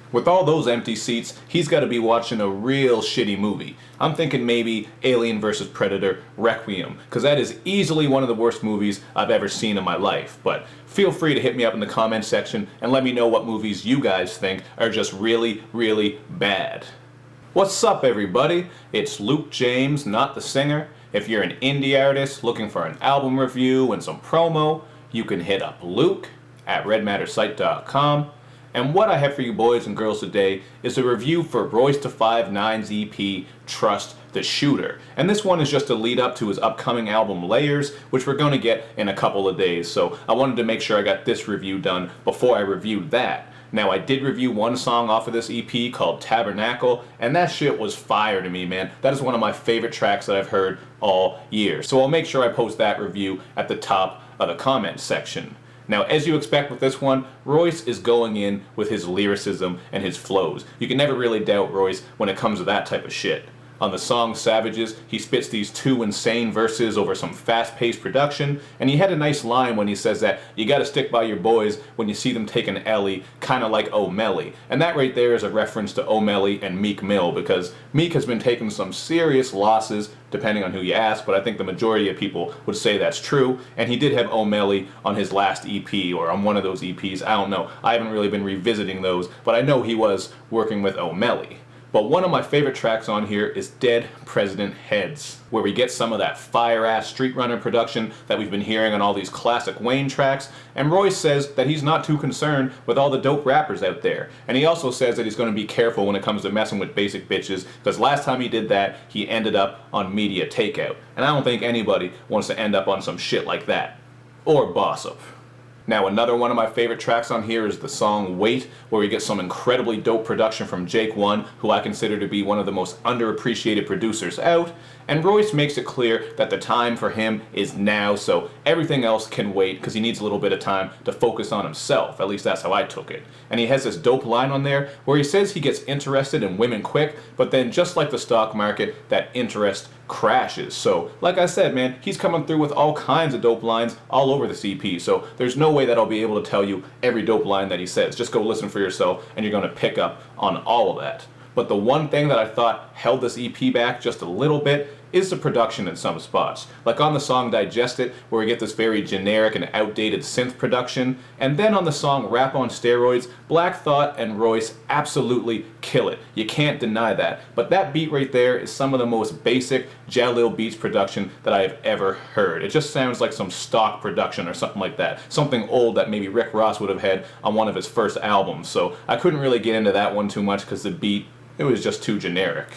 With all those empty seats, he's got to be watching a real shitty movie. I'm thinking maybe Alien vs. Predator Requiem, because that is easily one of the worst movies I've ever seen in my life. But feel free to hit me up in the comment section and let me know what movies you guys think are just really, really bad. What's up, everybody? It's Luke James, not the singer. If you're an indie artist looking for an album review and some promo, you can hit up Luke at redmattersite.com. And what I have for you boys and girls today is a review for Royce da 5'9's EP, Trust the Shooter. And this one is just a lead up to his upcoming album Layers, which we're going to get in a couple of days. So I wanted to make sure I got this review done before I reviewed that. Now, I did review one song off of this EP called Tabernacle, and that shit was fire to me, man. That is one of my favorite tracks that I've heard all year. So I'll make sure I post that review at the top of the comment section. Now, as you expect with this one, Royce is going in with his lyricism and his flows. You can never really doubt Royce when it comes to that type of shit. On the song Savages, he spits these two insane verses over some fast-paced production, and he had a nice line when he says that you gotta stick by your boys when you see them taking Ellie, kinda like O'Malley. And that right there is a reference to O'Malley and Meek Mill, because Meek has been taking some serious losses, depending on who you ask, but I think the majority of people would say that's true, and he did have O'Malley on his last EP, or on one of those EPs, I don't know. I haven't really been revisiting those, but I know he was working with O'Malley. But one of my favorite tracks on here is Dead President Heads, where we get some of that fire-ass Street Runner production that we've been hearing on all these classic Wayne tracks, and Royce says that he's not too concerned with all the dope rappers out there. And he also says that he's going to be careful when it comes to messing with basic bitches, because last time he did that, he ended up on Media Takeout. And I don't think anybody wants to end up on some shit like that. Or Boss Up. Now, another one of my favorite tracks on here is the song Wait, where we get some incredibly dope production from Jake One, who I consider to be one of the most underappreciated producers out, and Royce makes it clear that the time for him is now, so everything else can wait because he needs a little bit of time to focus on himself. At least that's how I took it. And he has this dope line on there where he says he gets interested in women quick, but then just like the stock market, that interest crashes. So, like I said, man, he's coming through with all kinds of dope lines all over this EP, so there's no way that I'll be able to tell you every dope line that he says. Just go listen for yourself and you're going to pick up on all of that. But the one thing that I thought held this EP back just a little bit is the production in some spots. Like on the song Digest It, where we get this very generic and outdated synth production, and then on the song Rap on Steroids, Black Thought and Royce absolutely kill it. You can't deny that. But that beat right there is some of the most basic Jalil Beats production that I have ever heard. It just sounds like some stock production or something like that. Something old that maybe Rick Ross would have had on one of his first albums. So I couldn't really get into that one too much because the beat, it was just too generic.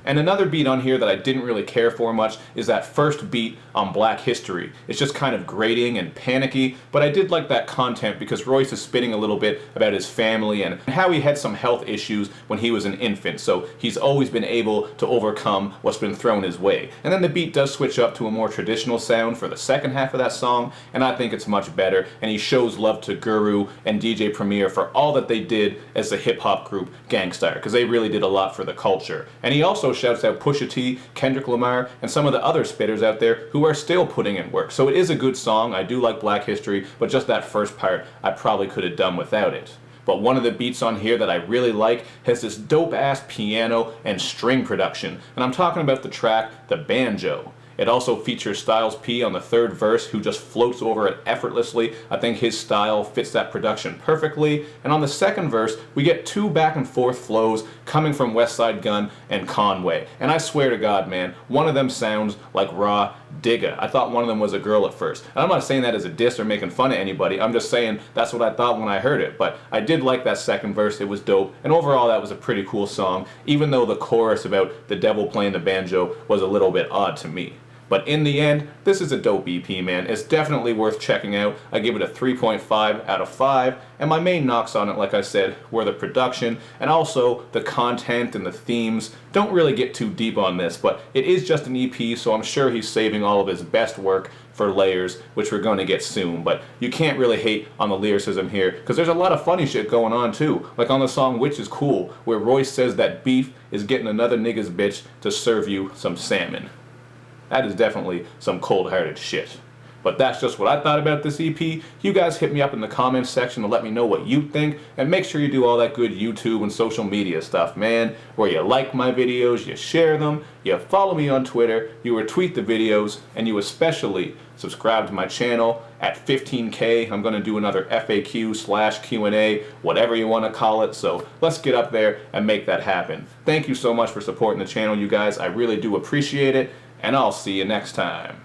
And another beat on here that I didn't really care for much is that first beat on Black History. It's just kind of grating and panicky, but I did like that content because Royce is spitting a little bit about his family and how he had some health issues when he was an infant, so he's always been able to overcome what's been thrown his way. And then the beat does switch up to a more traditional sound for the second half of that song, and I think it's much better, and he shows love to Guru and DJ Premier for all that they did as the hip-hop group Gang Starr, because they really did a lot for the culture. And he also shouts out Pusha T, Kendrick Lamar, and some of the other spitters out there who are still putting in work. So it is a good song. I do like Black History, but just that first part I probably could have done without it. But one of the beats on here that I really like has this dope-ass piano and string production, and I'm talking about the track The Banjo. It also features Styles P on the third verse, who just floats over it effortlessly. I think his style fits that production perfectly. And on the second verse, we get two back and forth flows coming from Westside Gunn and Conway. And I swear to God, man, one of them sounds like raw Digga. I thought one of them was a girl at first. And I'm not saying that as a diss or making fun of anybody. I'm just saying that's what I thought when I heard it. But I did like that second verse. It was dope. And overall, that was a pretty cool song, even though the chorus about the devil playing the banjo was a little bit odd to me. But in the end, this is a dope EP, man. It's definitely worth checking out. I give it a 3.5 out of 5, and my main knocks on it, like I said, were the production, and also the content and the themes. Don't really get too deep on this, but it is just an EP, so I'm sure he's saving all of his best work for Layers, which we're going to get soon. But you can't really hate on the lyricism here, because there's a lot of funny shit going on too. Like on the song Which Is Cool, where Royce says that beef is getting another nigga's bitch to serve you some salmon. That is definitely some cold-hearted shit. But that's just what I thought about this EP. You guys hit me up in the comments section to let me know what you think, and make sure you do all that good YouTube and social media stuff, man, where you like my videos, you share them, you follow me on Twitter, you retweet the videos, and you especially subscribe to my channel. At 15K, I'm going to do another FAQ/Q&A, whatever you want to call it, so let's get up there and make that happen. Thank you so much for supporting the channel, you guys. I really do appreciate it, and I'll see you next time.